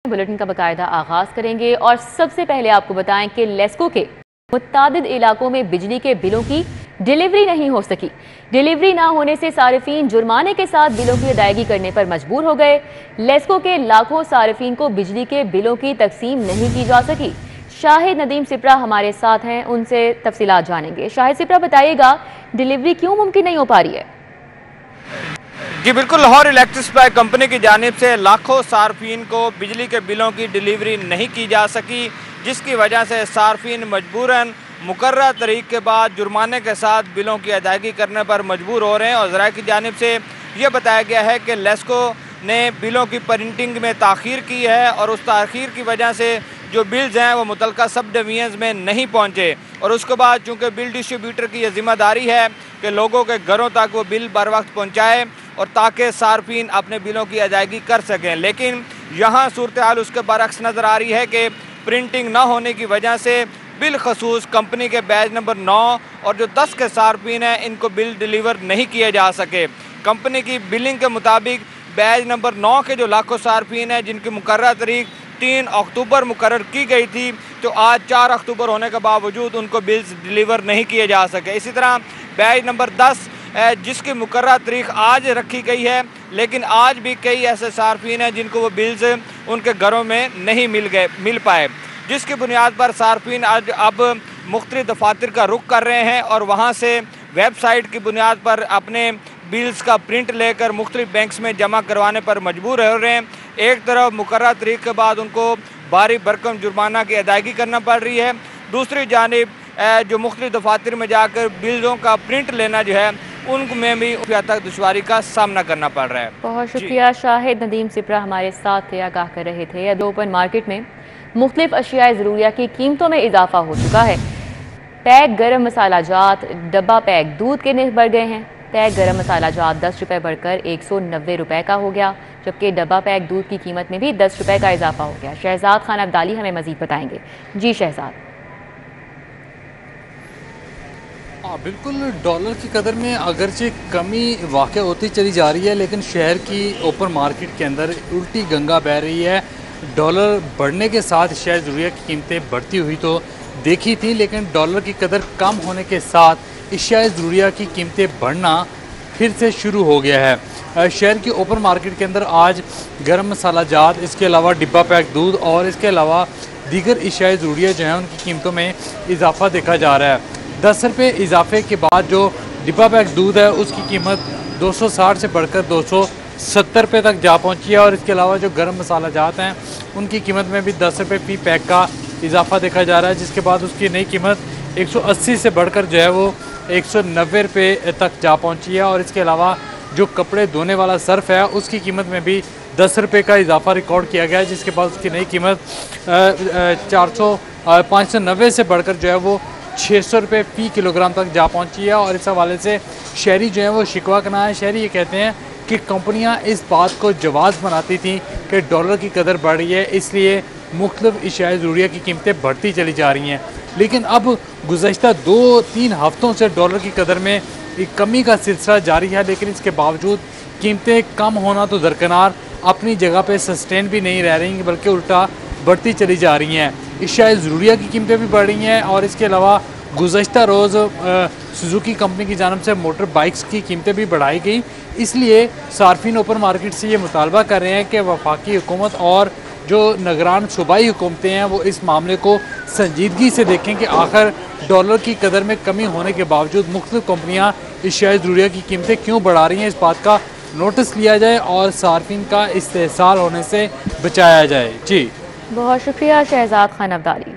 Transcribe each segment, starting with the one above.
Bulletin का बाकायदा आगाज करेंगे और सबसे पहले आपको बताएं कि लेस्को के मुतादिद इलाकों में बिजली के बिलों की डिलीवरी नहीं हो सकी। डिलीवरी ना होने से सारिफीन जुर्माने के साथ बिलों की अदायगी करने पर मजबूर हो गए। लेस्को के लाखों सारिफीन को बिजली के बिलों की तकसीम नहीं की जा सकी। शाहिद नदीम सिप्रा हमारे साथ हैं, उनसे तफसीलात जानेंगे। शाहिद सिप्रा, बताइएगा डिलीवरी क्यों मुमकिन नहीं हो पा रही है? जी बिल्कुल, लाहौर इलेक्ट्रिक सप्लाई कंपनी की जानिब से लाखों सार्फिन को बिजली के बिलों की डिलीवरी नहीं की जा सकी, जिसकी वजह से सार्फिन मजबूरन मुकर्रर तारीख के बाद जुर्माने के साथ बिलों की अदायगी करने पर मजबूर हो रहे हैं। और ज़राए की जानिब से ये बताया गया है कि लेस्को ने बिलों की प्रिंटिंग में ताख़ीर की है और उस ताख़ीर की वजह से जो बिल्स हैं वो मुतलका सब डिवीजन्स में नहीं पहुँचे। और उसके बाद चूँकि बिल डिस्ट्रीब्यूटर की यह ज़िम्मेदारी है कि लोगों के घरों तक वो बिल बर वक्त पहुँचाए और ताकि सार्फिन अपने बिलों की अदायगी कर सकें। लेकिन यहाँ सूरत हाल उसके बरक्स नज़र आ रही है कि प्रिंटिंग ना होने की वजह से बिलखसूस कंपनी के बैच नंबर 9 और जो 10 के सार्फिन हैं इनको बिल डिलीवर नहीं किए जा सके। कंपनी की बिलिंग के मुताबिक बैच नंबर 9 के जो लाखों सार्फिन हैं जिनकी मुकर्रर तारीख 3 अक्टूबर मुकर्रर की गई थी, तो आज 4 अक्टूबर होने के बावजूद उनको बिल्स डिलीवर नहीं किए जा सके। इसी तरह बैच नंबर 10 जिसकी मुकर्रर तारीख आज रखी गई है, लेकिन आज भी कई ऐसे सार्फिन हैं जिनको वो बिल्स उनके घरों में नहीं मिल पाए, जिसकी बुनियाद पर सार्फिन आज अब मुख्तलिफ दफातर का रुख कर रहे हैं और वहाँ से वेबसाइट की बुनियाद पर अपने बिल्स का प्रिंट लेकर मुख्तलिफ बैंक्स में जमा करवाने पर मजबूर हो रहे हैं। एक तरफ मुकर्रर तारीख के बाद उनको भारी भरकम जुर्माना की अदायगी करना पड़ रही है, दूसरी जानिब जो मुख्तलिफ दफातर में जाकर बिलों का प्रिंट लेना जो है उनमें भी तक दुश्वारी का सामना करना पड़ रहा है। बहुत शुक्रिया शाहिद नदीम सिप्रा हमारे साथ थे, आगाह कर रहे थे। अब ओपन मार्केट में मुख्तलिफ अशियाए ज़रूरिया की कीमतों में इजाफा हो चुका है। पैक गर्म मसाला जात, डब्बा पैक दूध के निर्ख बढ़ गए हैं। पैक गर्म मसाला जात 10 रुपये बढ़कर 190 रुपये का हो गया, जबकि डब्बा पैक दूध की कीमत में भी 10 रुपये का इजाफा हो गया। शहजाद खान अब्दाली हमें मजीद बताएंगे। जी शहजाद। बिल्कुल, डॉलर की कदर में अगरचे कमी वाक़ होती चली जा रही है, लेकिन शहर की ओपन मार्केट के अंदर उल्टी गंगा बह रही है। डॉलर बढ़ने के साथ शहर ज़रूरिया की कीमतें बढ़ती हुई तो देखी थी, लेकिन डॉलर की कदर कम होने के साथ अशिया ज़रूरिया की कीमतें बढ़ना फिर से शुरू हो गया है। शहर की ओपन मार्केट के अंदर आज गर्म मसाला जात, इसके अलावा डिब्बा पैक दूध और इसके अलावा दीगर अशिया ज़रूरिया जो हैं उनकी कीमतों में इजाफा देखा जा रहा है। 10 रुपये इजाफे के बाद जो डिब्बा पैक दूध है उसकी कीमत 260 से बढ़कर 270 रुपये तक जा पहुंची है और इसके अलावा जो गर्म मसाला जात हैं उनकी कीमत में भी 10 रुपये फी पैक का इजाफा देखा जा रहा है, जिसके बाद उसकी नई कीमत 180 से बढ़कर जो है वो 190 रुपये तक जा पहुंची है। और इसके अलावा जो कपड़े धोने वाला सर्फ है उसकी कीमत में भी 10 रुपये का इजाफा रिकॉर्ड किया गया है, जिसके बाद उसकी नई कीमत 590 से बढ़कर जो है वो 600 रुपये फ़ी किलोग्राम तक जा पहुंची है। और इस हवाले से शहरी जो है वो शिकवा करना है। शहरी ये कहते हैं कि कंपनियां इस बात को जवाज़ बनाती थी कि डॉलर की कदर बढ़ रही है, इसलिए मुख्तलिफ अशिया ज़रूरिया की कीमतें बढ़ती चली जा रही हैं। लेकिन अब गुज़श्ता 2-3 हफ्तों से डॉलर की कदर में एक कमी का सिलसिला जारी है, लेकिन इसके बावजूद कीमतें कम होना तो दरकिनार अपनी जगह पर सस्टेन भी नहीं रह रही, बल्कि उल्टा बढ़ती चली जा रही हैं। अशिया ज़रूरिया की कीमतें भी बढ़ रही हैं और इसके अलावा गुज़श्ता रोज़ सुजुकी कंपनी की जानिब से मोटर बाइक्स की कीमतें भी बढ़ाई गई। इसलिए सार्फिन ओपन मार्केट से ये मुतालबा कर रहे हैं कि वफाकी हुकूमत और जो निगरान सूबाई हुकूमतें हैं वो इस मामले को संजीदगी से देखें कि आखिर डॉलर की कदर में कमी होने के बावजूद मुख्तलिफ कंपनियाँ अशिया ज़रूरिया की कीमतें क्यों बढ़ा रही हैं, इस बात का नोटिस लिया जाए और सार्फिन का इस्तेहसाल होने से बचाया जाए। जी बहुत शुक्रिया शहजाद खान अब्दाली।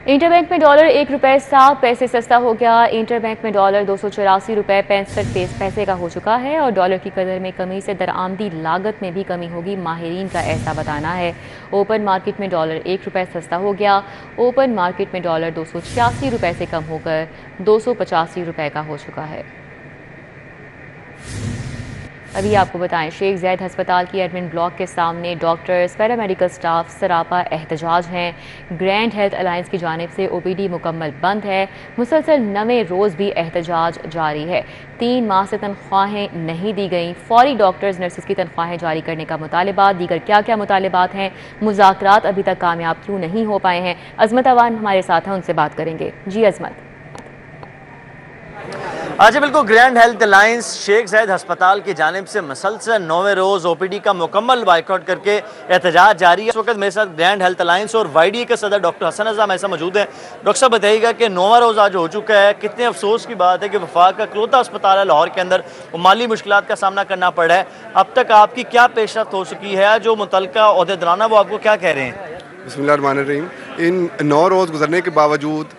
इंटरबैंक में डॉलर 1 रुपये 7 पैसे सस्ता हो गया। इंटरबैंक में डॉलर 284 रुपये 65 पैसे का हो चुका है और डॉलर की कदर में कमी से दरआमदी लागत में भी कमी होगी, माहिरीन का ऐसा बताना है। ओपन मार्केट में डॉलर 1 रुपये सस्ता हो गया। ओपन मार्केट में डॉलर 286 रुपये से कम होकर 285 रुपये का हो चुका है। अभी आपको बताएं, शेख ज़ैद हस्पताल की एडमिन ब्लॉक के सामने डॉक्टर्स, पैरामेडिकल स्टाफ सरापा एहतजाज हैं। ग्रैंड हेल्थ अलायंस की जानिब से ओपीडी मुकम्मल बंद है। मुसलसल 9वें रोज़ भी एहतजाज जारी है। 3 माह से तनख्वाहें नहीं दी गई। फौरी डॉक्टर्स नर्सेज की तनख्वाहें जारी करने का मुतालबा। दीगर क्या क्या मुतालबात हैं, मुज़ाकरात अभी तक कामयाब क्यों नहीं हो पाए हैं। अजमत अवान हमारे साथ हैं, उनसे बात करेंगे। जी अजमत। आज बिल्कुल ग्रैंड हेल्थ अलायंस शेख ज़ैद हस्पताल की जानिब से मसलसल 9वें रोज़ ओपीडी का मुकम्मल बाइकआउट करके एहतजाज जारी है। इस वक्त मेरे साथ ग्रैंड हेल्थ अलायंस और वाईडीए के सदर डॉक्टर हसन अज़म ऐसा मौजूद है। डॉक्टर साहब बताइएगा कि 9वां रोज़ आज हो चुका है, कितने अफसोस की बात है कि वफाक का इकलौता अस्पताल है लाहौर के अंदर, वो माली मुश्किलात का सामना करना पड़ा है। अब तक आपकी क्या पेशरफ्त हो चुकी है, जो मुतल्लिका ओहदेदारान वो आपको क्या कह रहे हैं? बिस्मिल्लाहिर्रहमानिर्रहीम। इन 9 रोज़ गुजरने के बावजूद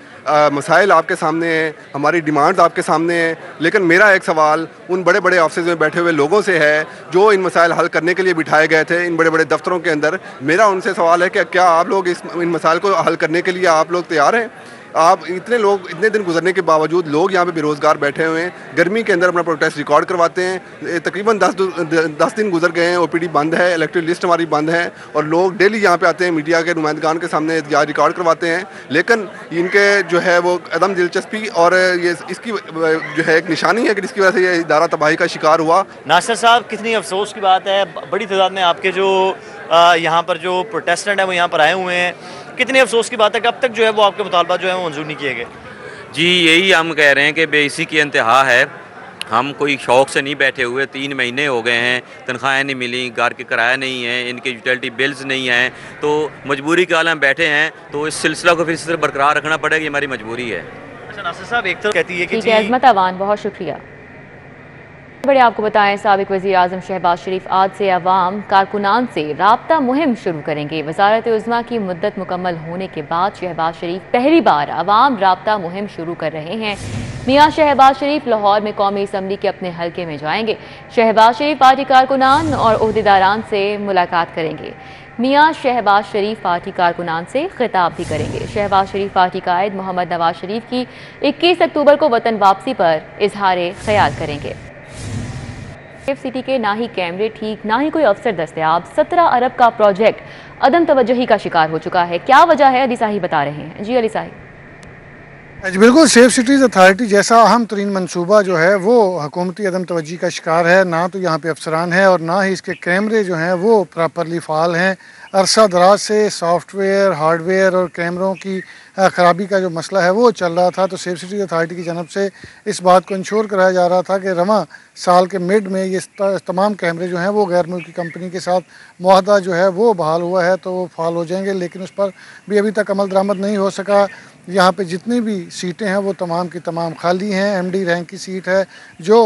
मसाइल आपके सामने हैं, हमारी डिमांड्स आपके सामने हैं, लेकिन मेरा एक सवाल उन बड़े बड़े ऑफिस में बैठे हुए लोगों से है जो इन मसाइल हल करने के लिए बिठाए गए थे इन बड़े बड़े दफ्तरों के अंदर। मेरा उनसे सवाल है कि क्या आप लोग इन मसाइल को हल करने के लिए आप लोग तैयार हैं? आप इतने दिन गुजरने के बावजूद लोग यहाँ पे बेरोज़गार बैठे हुए हैं, गर्मी के अंदर अपना प्रोटेस्ट रिकॉर्ड करवाते हैं। तकरीबन 10 दिन गुजर गए हैं, ओपीडी बंद है, इलेक्ट्रिक लिस्ट हमारी बंद है और लोग डेली यहाँ पे आते हैं, मीडिया के नुमाइंदगान के सामने एहतजाज रिकॉर्ड करवाते हैं, लेकिन इनके जो है वो अदम दिलचस्पी और ये इसकी जो है एक निशानी है कि जिसकी वजह से ये इदारा तबाही का शिकार हुआ। नासिर साहब, कितनी अफसोस की बात है, बड़ी तादाद में आपके जो यहाँ पर जो प्रोटेस्टेंट हैं वो यहाँ पर आए हुए हैं। कितनी अफसोस की बात है कि अब तक जो है वो आपके मुतालबा जो है वो मंजूर नहीं किए गए। जी यही हम कह रहे हैं कि बेइसी की इंतहा है। हम कोई शौक़ से नहीं बैठे हुए, 3 महीने हो गए हैं, तनख्वाहें नहीं मिली, घर के किराया नहीं है, इनके यूटिलिटी बिल्स नहीं हैं, तो मजबूरी के हाल हम बैठे हैं। तो इस सिलसिला को फिर इस तरह बरकरार रखना पड़ेगा, हमारी मजबूरी है। अच्छा नासिर साहब, एक तो कहती है कि अजमत अवान बहुत शुक्रिया। बड़े आपको बताएं, साबिक वज़ीर आज़म शहबाज शरीफ आज से अवाम कारकुनान से राब्ता मुहिम शुरू करेंगे। वज़ारत उज़्मा की मुद्दत मुकम्मल होने के बाद शहबाज शरीफ पहली बार अवाम राब्ता मुहिम शुरू कर रहे हैं। मियाँ शहबाज शरीफ लाहौर में कौमी असम्बली के अपने हल्के में जाएंगे। शहबाज शरीफ पार्टी कारकुनान और ओहदेदारान से मुलाकात करेंगे। मियाँ शहबाज शरीफ पार्टी कारकुनान से खिताब भी करेंगे। शहबाज शरीफ पार्टी कायद मोहम्मद नवाज शरीफ की 21 अक्टूबर को वतन वापसी पर इजहार ख्याल करेंगे। सिटी के ना ही कैमरे ठीक, ना ही कोई अफसर दस्तयाब। 17 अरब का प्रोजेक्ट अदम तवज्जुही का शिकार हो चुका है। क्या वजह है, अली साहिब बता रहे हैं। जी अली साहिब। बिल्कुल, सेफ सिटीज़ अथॉरिटी जैसा अहम तरीन मनसूबा जो है वो हुकूमती अदम तवज्जुही का शिकार है। ना तो यहाँ पे अफसरान है और ना ही इसके कैमरे जो हैं वो प्रॉपरली फ़ाल हैं। अरसा दराज से सॉफ्टवेयर, हार्डवेयर और कैमरों की ख़राबी का जो मसला है वो चल रहा था। तो सेफ सिटी अथॉरिटी की जानब से इस बात को इंश्योर कराया जा रहा था कि रवां साल के मिड में ये तमाम कैमरे जो हैं वो गैर मुल्की कंपनी के साथ मुआहदा जो है वो बहाल हुआ है, तो वो फाल हो जाएंगे, लेकिन उस पर भी अभी तक अमल दरामद नहीं हो सका। यहाँ पे जितनी भी सीटें हैं वो तमाम की तमाम खाली हैं। एमडी रैंक की सीट है जो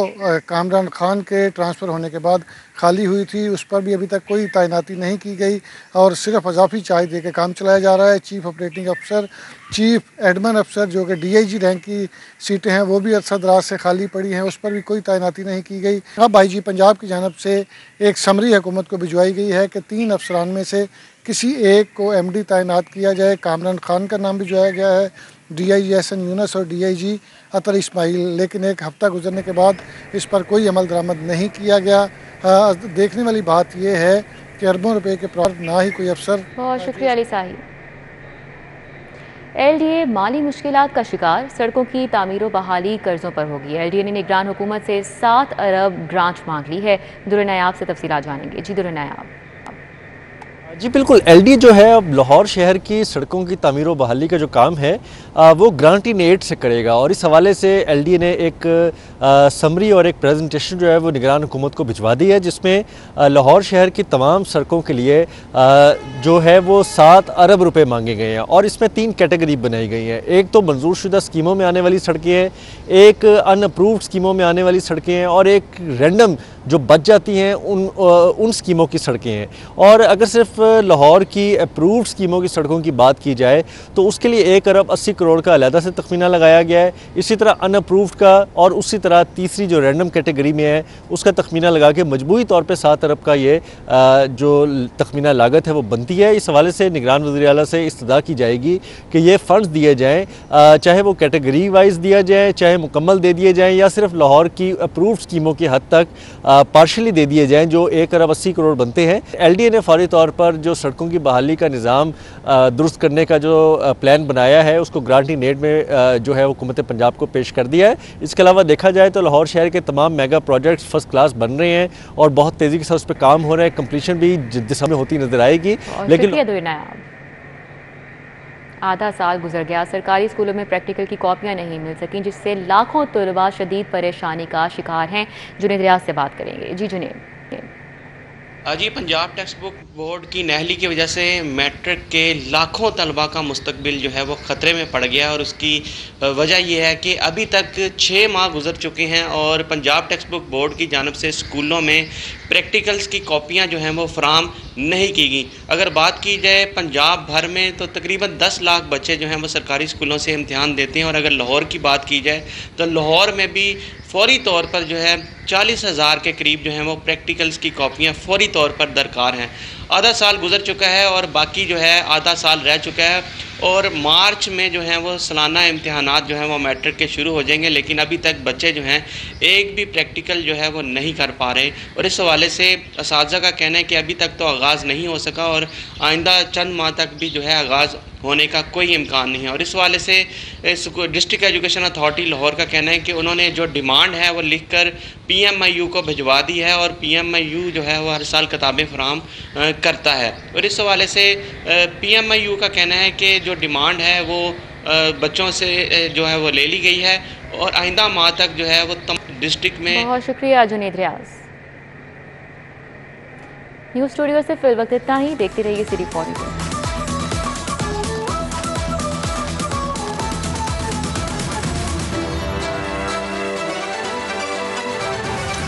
कामरान खान के ट्रांसफ़र होने के बाद खाली हुई थी, उस पर भी अभी तक कोई तैनाती नहीं की गई और सिर्फ अजाफी चार्ज दे के काम चलाया जा रहा है। चीफ ऑपरेटिंग अफसर, चीफ एडमिन अफसर जो कि DIG रैंक की सीटें हैं वो भी अरसा दराज से खाली पड़ी हैं, उस पर भी कोई तैनाती नहीं की गई। अब IG पंजाब की जानब से एक समरी हुकूमत को भिजवाई गई है कि 3 अफसरान में से किसी एक को MD तैनात किया जाए। कामरान खान का नाम भिजवाया गया है, DIG एहसन यूनुस और DIG अतर इस्माइल, लेकिन एक हफ्ता गुजरने के बाद इस पर कोई अमल दरामद नहीं किया गया। देखने वाली बात यह है कि अरबों रुपए के प्रोजेक्ट ना ही कोई अफसर। बहुत शुक्रिया अली साहिब। LDA माली मुश्किलात का शिकार, सड़कों की तामीर व बहाली कर्जों पर होगी। LDA ने निगरान हुकूमत से 7 अरब ग्रांट मांग ली है। दुर्र नायाब से तफसीलात जानेंगे। जी दुर्र नायाब। जी बिल्कुल, LDA जो है अब लाहौर शहर की सड़कों की तामीर व बहाली का जो काम है वो ग्रांट इन एड से करेगा और इस हवाले से LDA ने एक समरी और एक प्रेजेंटेशन जो है वो निगरान हुकूमत को भिजवा दी है, जिसमें लाहौर शहर की तमाम सड़कों के लिए जो है वो 7 अरब रुपए मांगे गए हैं और इसमें 3 कैटेगरी बनाई गई हैं। एक तो मंजूर शुदा स्कीमों में आने वाली सड़कें हैं, एक अनअप्रूव्ड स्कीमों में आने वाली सड़कें हैं और एक रैंडम जो बच जाती हैं उन स्कीमों की सड़कें हैं। और अगर सिर्फ लाहौर की अप्रूव्ड स्कीमों की सड़कों की बात की जाए तो उसके लिए 1 अरब 80 करोड़ का अलहदा से तखमीना लगाया गया है। इसी तरह अनअप्रूव्ड का और उसी तरह तीसरी जो रैंडम कैटेगरी में है उसका तखमीना लगा के मजबूरी तौर पे 7 अरब का ये जो तखमीना लागत है वो बनती है। इस हवाले से निगरान वज़ीर आला से इस्तदा की जाएगी कि ये फ़ंड्स दिए जाएँ, चाहे वो कैटेगरी वाइज दिया जाए, चाहे मुकम्मल दे दिए जाएँ या सिर्फ लाहौर की अप्रूव्ड स्कीमों की हद तक पार्शली दे दिए जाएँ, जो 1 अरब 80 करोड़ बनते हैं। LDA ने फौरी तौर पर जो सड़कों की बहाली का निज़ाम दुरुस्त करने का जो प्लान बनाया है उसको ग्रांटिंग एड में जो है हुकूमत पंजाब को पेश कर दिया है। इसके अलावा देखा जाए तो लाहौर शहर के तमाम मेगा प्रोजेक्ट्स फर्स्ट क्लास बन रहे हैं और बहुत तेज़ी के साथ उस पर काम हो रहा है। कंप्लीशन भी जिद्दी सामने होती नजर आएगी। लेकिन आधा साल गुजर गया, सरकारी स्कूलों में प्रैक्टिकल की कॉपियां नहीं मिल सकीं, जिससे लाखों तलबा शदीद परेशानी का शिकार हैं। जुनेद रियाज से बात करेंगे। जी जुनेद। जी, पंजाब टेक्स्ट बुक बोर्ड की नहली की वजह से मैट्रिक के लाखों तलबा का मुस्तकबिल जो है वो ख़तरे में पड़ गया और उसकी वजह यह है कि अभी तक 6 माह गुजर चुके हैं और पंजाब टेक्स्ट बुक बोर्ड की जानिब से स्कूलों में प्रैक्टिकल्स की कॉपियां जो हैं वो फराम नहीं की गई। अगर बात की जाए पंजाब भर में तो तकरीबन 10 लाख बच्चे जो हैं वो सरकारी स्कूलों से इम्तिहान देते हैं और अगर लाहौर की बात की जाए तो लाहौर में भी फौरी तौर पर जो है 40,000 के करीब जो हैं वो प्रैक्टिकल्स की कॉपियां फौरी तौर पर दरकार हैं। आधा साल गुजर चुका है और बाकी जो है आधा साल रह चुका है और मार्च में जो है वो सालाना इम्तिहानात जो हैं वो मैट्रिक के शुरू हो जाएंगे, लेकिन अभी तक बच्चे जो हैं एक भी प्रैक्टिकल जो है वो नहीं कर पा रहे और इस हवाले से असातिज़ा का कहना है कि अभी तक तो आगाज़ नहीं हो सका और आइंदा चंद माह तक भी जो है आगाज़ होने का कोई इम्कान नहीं है। और इस हवाले से डिस्ट्रिक्ट एजुकेशन अथॉरिटी लाहौर का कहना है कि उन्होंने जो डिमांड है वो लिख कर PMIU को भिजवा दी है और PMIU जो है वो हर साल किताबें फराहम करता है। और इस हवाले से PMIU का कहना है कि जो डिमांड है वो बच्चों से जो है वो ले ली गई है और आइंदा माह तक जो है वो डिस्ट्रिक्ट में। बहुत शुक्रिया जुनेद रियाज। न्यूज़ स्टूडियो से फिल वक्त इतना ही। देखते रहिए सिटी 44।